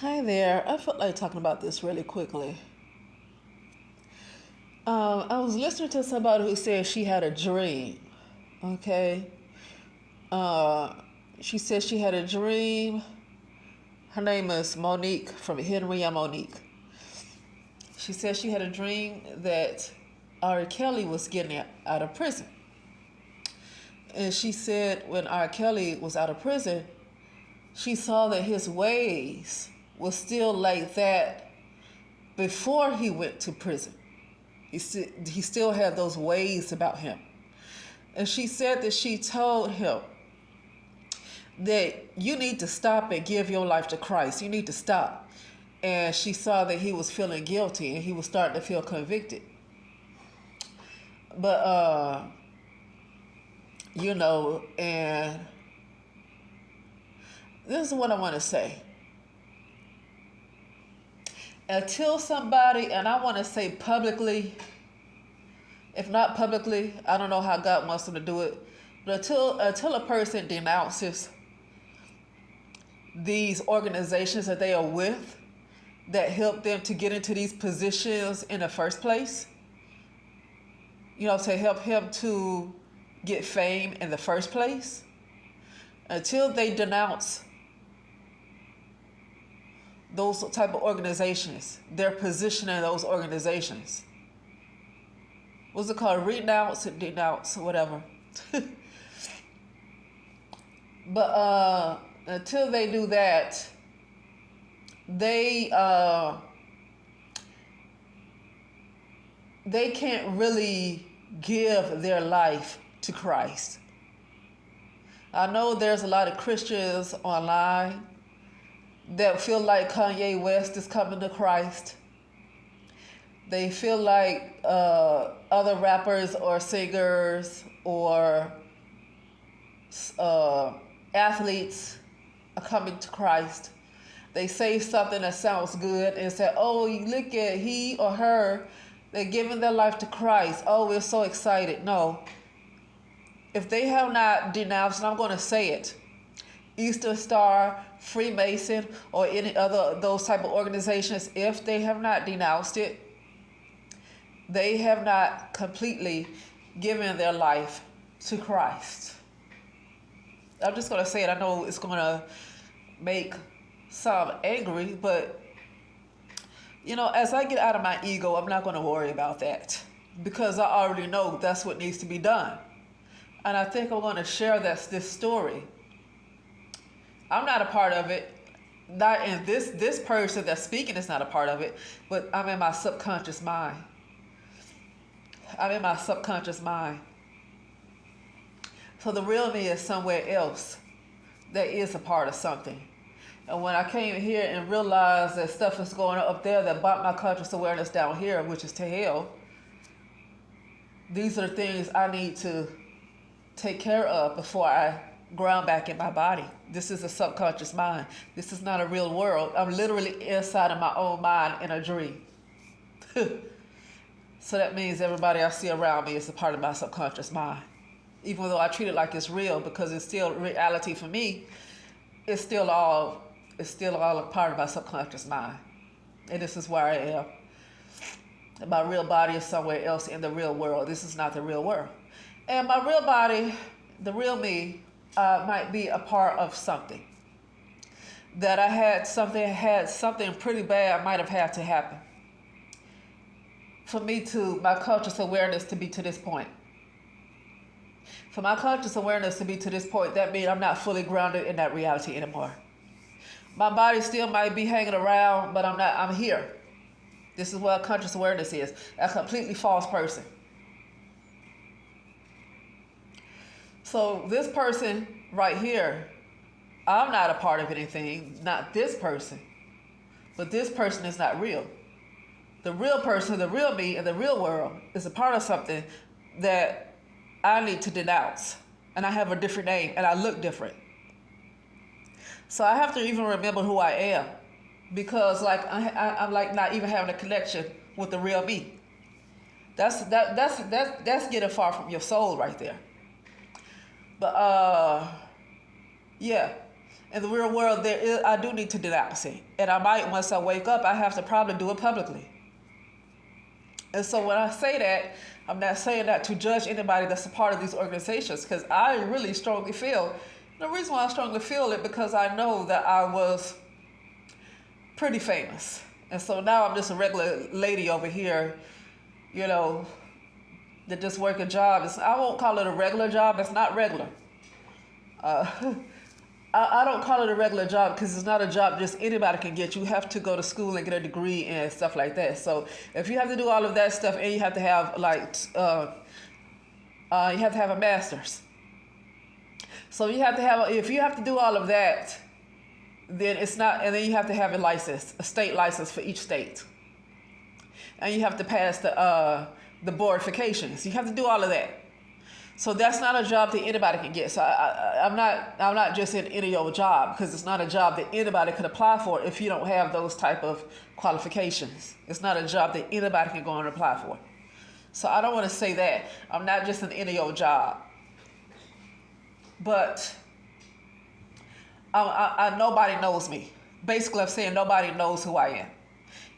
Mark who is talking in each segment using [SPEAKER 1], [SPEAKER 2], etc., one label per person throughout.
[SPEAKER 1] Hi there. I felt like talking about this really quickly. I was listening to somebody who said she had a dream. Okay. Uh, she said she had a dream. Her name is Monique from Henry and Monique. She said she had a dream that R. Kelly was getting out of prison. And she said when R. Kelly was out of prison, she saw that his ways was still like that before he went to prison. He still had those ways about him. And she said that she told him that you need to stop and give your life to Christ. You need to stop. And she saw that he was feeling guilty and he was starting to feel convicted. But, and this is what I want to say. Until somebody, and I want to say publicly, if not publicly, I don't know how God wants them to do it, but until a person denounces these organizations that they are with that help them to get into these positions in the first place, to help him to get fame in the first place, until they denounce those type of organizations, their position in those organizations. What's it called? Renounce, denounce, whatever. But until they do that, they can't really give their life to Christ. I know there's a lot of Christians online that feel like Kanye West is coming to Christ. They feel like other rappers or singers or athletes are coming to Christ. They say something that sounds good and say, oh, look at he or her, they're giving their life to Christ. Oh, we're so excited. No. If they have not denounced, and I'm going to say it, Eastern Star, Freemason, or any other those type of organizations, if they have not denounced it, they have not completely given their life to Christ. I'm just going to say it. I know it's going to make some angry, but as I get out of my ego, I'm not going to worry about that because I already know that's what needs to be done. And I think I'm going to share this story. I'm not a part of it. Not in this person that's speaking is not a part of it, but I'm in my subconscious mind. I'm in my subconscious mind. So the real me is somewhere else that is a part of something. And when I came here and realized that stuff is going on up there that brought my conscious awareness down here, which is to hell, these are the things I need to take care of before I ground back in my body. This is a subconscious mind. This is not a real world. I'm literally inside of my own mind in a dream. So that means everybody I see around me is a part of my subconscious mind. Even though I treat it like it's real because it's still reality for me, it's still all a part of my subconscious mind. And this is where I am. My real body is somewhere else in the real world. This is not the real world. And my real body, the real me, might be a part of something. That I had something pretty bad might have had to happen for my conscious awareness to be to this point. For my conscious awareness to be to this point, that means I'm not fully grounded in that reality anymore. My body still might be hanging around, but I'm here. This is what conscious awareness is. A completely false person. So this person right here, I'm not a part of anything, not this person. But this person is not real. The real person, the real me in the real world is a part of something that I need to denounce. And I have a different name and I look different. So I have to even remember who I am. Because I'm like not even having a connection with the real me. That's getting far from your soul right there. But yeah. in the real world, I do need to denounce it. And I might, once I wake up, I have to probably do it publicly. And so when I say that, I'm not saying that to judge anybody that's a part of these organizations, because I really strongly feel, the reason why I strongly feel it, because I know that I was pretty famous. And so now I'm just a regular lady over here, you know, that just work a job. I won't call it a regular job. It's not regular. I don't call it a regular job because it's not a job just anybody can get. You have to go to school and get a degree and stuff like that. So if you have to do all of that stuff and you have to have you have to have a master's. So you have to have, if you have to do all of that, then it's not, and then you have to have a license, a state license for each state. And you have to pass the boardifications. You have to do all of that. So that's not a job that anybody can get. So I'm not just in any old job, because it's not a job that anybody could apply for if you don't have those type of qualifications. It's not a job that anybody can go and apply for. So I don't want to say that. I'm not just in any old job. But nobody knows me. Basically, I'm saying nobody knows who I am.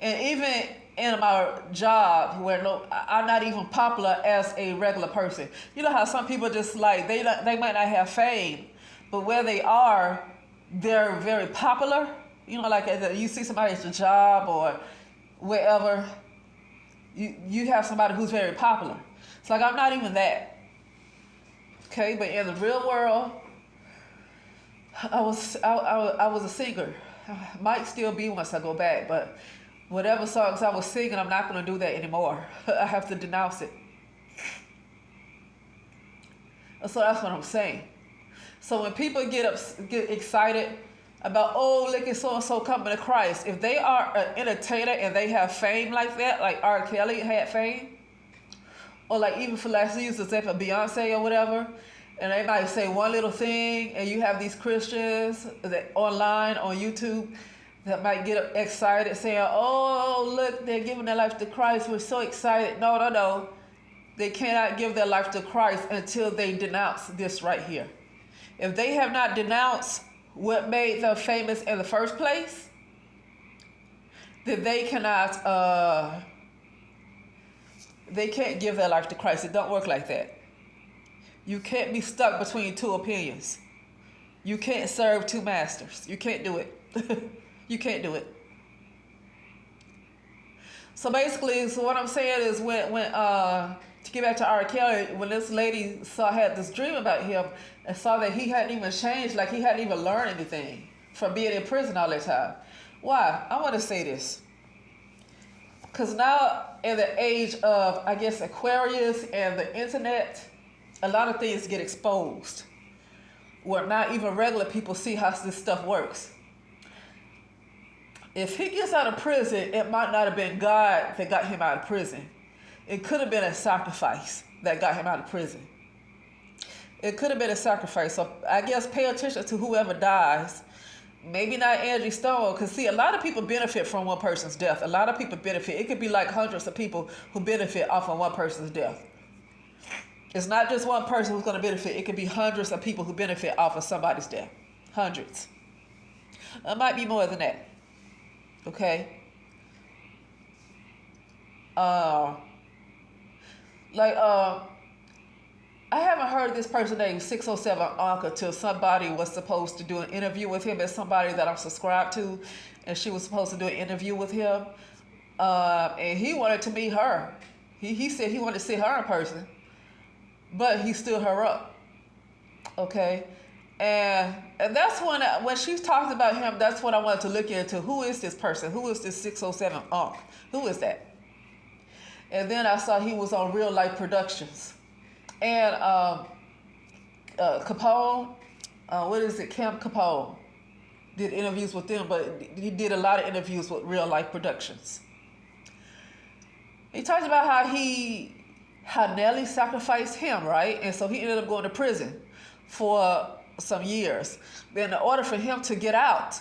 [SPEAKER 1] And even in my job, where I'm not even popular as a regular person. You know how some people just like, they might not have fame, but where they are, they're very popular. You know, like you see somebody at your job or wherever, you have somebody who's very popular. It's like, I'm not even that. Okay, but in the real world, I was a singer. I might still be once I go back, but whatever songs I was singing, I'm not going to do that anymore. I have to denounce it. So that's what I'm saying. So when people get excited about, oh, look at so-and-so coming to Christ, if they are an entertainer and they have fame like that, like R. Kelly had fame, or like even for last year's example, Beyonce or whatever, and they might say one little thing, and you have these Christians that online on YouTube that might get excited saying, oh, look, they're giving their life to Christ. We're so excited. No. They cannot give their life to Christ until they denounce this right here. If they have not denounced what made them famous in the first place, then they cannot, they can't give their life to Christ. It don't work like that. You can't be stuck between two opinions. You can't serve two masters. You can't do it. You can't do it. So basically, so what I'm saying is when to get back to R. Kelly, when this lady had this dream about him and saw that he hadn't even changed, like he hadn't even learned anything from being in prison all that time. Why? I want to say this. Because now in the age of, I guess, Aquarius and the internet, a lot of things get exposed where not even regular people see how this stuff works. If he gets out of prison, it might not have been God that got him out of prison. It could have been a sacrifice that got him out of prison. It could have been a sacrifice. So I guess pay attention to whoever dies. Maybe not Angie Stone, because see, a lot of people benefit from one person's death. A lot of people benefit. It could be like hundreds of people who benefit off of one person's death. It's not just one person who's going to benefit. It could be hundreds of people who benefit off of somebody's death. Hundreds. It might be more than that. Okay? I haven't heard of this person named 607 Unc until somebody was supposed to do an interview with him. It's somebody that I'm subscribed to, and she was supposed to do an interview with him. And he wanted to meet her. He said he wanted to see her in person, but he stood her up. Okay? And that's when she talked about him, that's what I wanted to look into. Who is this person? Who is this 607 Unc? Who is that? And then I saw he was on Real Life Productions. And Capone, Camp Capone, did interviews with them, but he did a lot of interviews with Real Life Productions. He talked about how Nelly sacrificed him, right? And so he ended up going to prison for some years. Then in order for him to get out,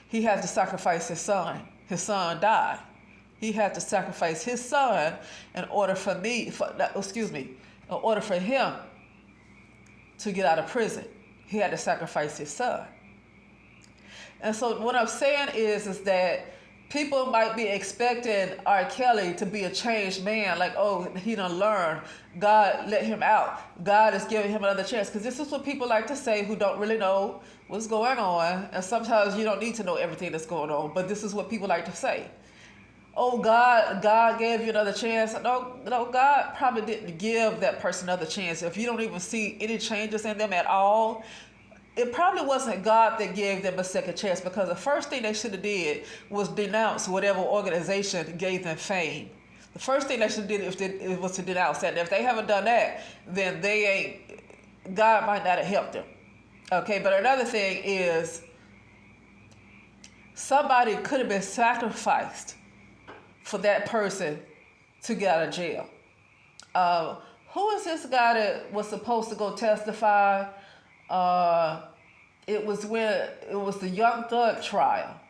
[SPEAKER 1] he had to sacrifice his son. His son died. He had to sacrifice his son in order for him to get out of prison. he had to sacrifice his son. And so what I'm saying is that people might be expecting R. Kelly to be a changed man, like, oh, he done learned. God let him out. God is giving him another chance. Because this is what people like to say who don't really know what's going on. And sometimes you don't need to know everything that's going on. But this is what people like to say. Oh, God gave you another chance. No, God probably didn't give that person another chance. If you don't even see any changes in them at all, it probably wasn't God that gave them a second chance, because the first thing they should have did was denounce whatever organization gave them fame. The first thing they should have did was to denounce that. And if they haven't done that, then God might not have helped them. Okay, but another thing is somebody could have been sacrificed for that person to get out of jail. Who is this guy that was supposed to go testify? It was the Young Thug trial,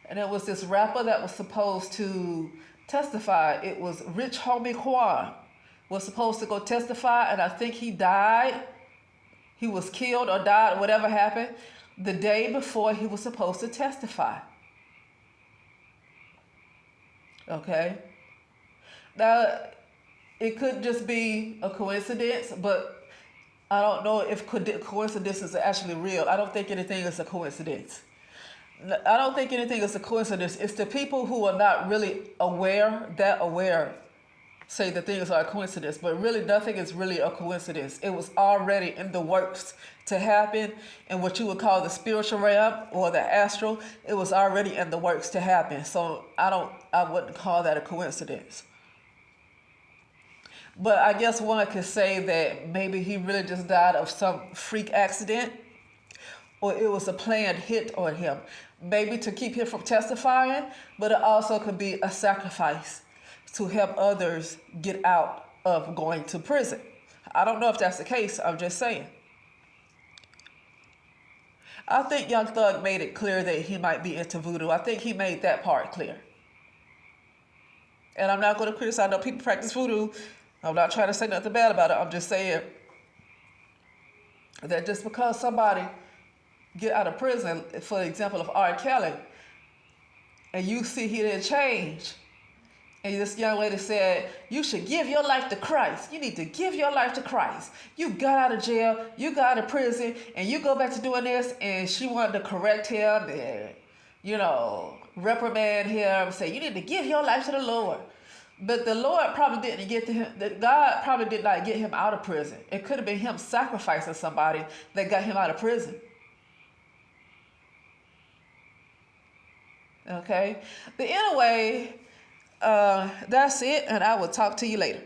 [SPEAKER 1] and it was this rapper that was supposed to testify. It was Rich Homie Quan was supposed to go testify, and I think he died. He was killed or died, whatever happened, the day before he was supposed to testify. Okay. Now, it could just be a coincidence, but I don't know if coincidences are actually real. I don't think anything is a coincidence. I don't think anything is a coincidence. It's the people who are not really aware, say that things are a coincidence, but really nothing is really a coincidence. It was already in the works to happen, in what you would call the spiritual realm or the astral. It was already in the works to happen. So I wouldn't call that a coincidence. But I guess one could say that maybe he really just died of some freak accident, or it was a planned hit on him, maybe to keep him from testifying, but it also could be a sacrifice to help others get out of going to prison. I don't know if that's the case. I'm just saying. I think Young Thug made it clear that he might be into voodoo. I think he made that part clear. And I'm not going to criticize. I know people practice voodoo. I'm not trying to say nothing bad about it. I'm just saying that just because somebody get out of prison, for example, of R. Kelly, and you see he didn't change, and this young lady said, you should give your life to Christ. You need to give your life to Christ. You got out of jail, you got out of prison, and you go back to doing this, and she wanted to correct him and, reprimand him and say, you need to give your life to the Lord. But the Lord probably didn't get to him, that God probably did not get him out of prison. It could have been him sacrificing somebody that got him out of prison. Okay? But anyway, that's it, and I will talk to you later.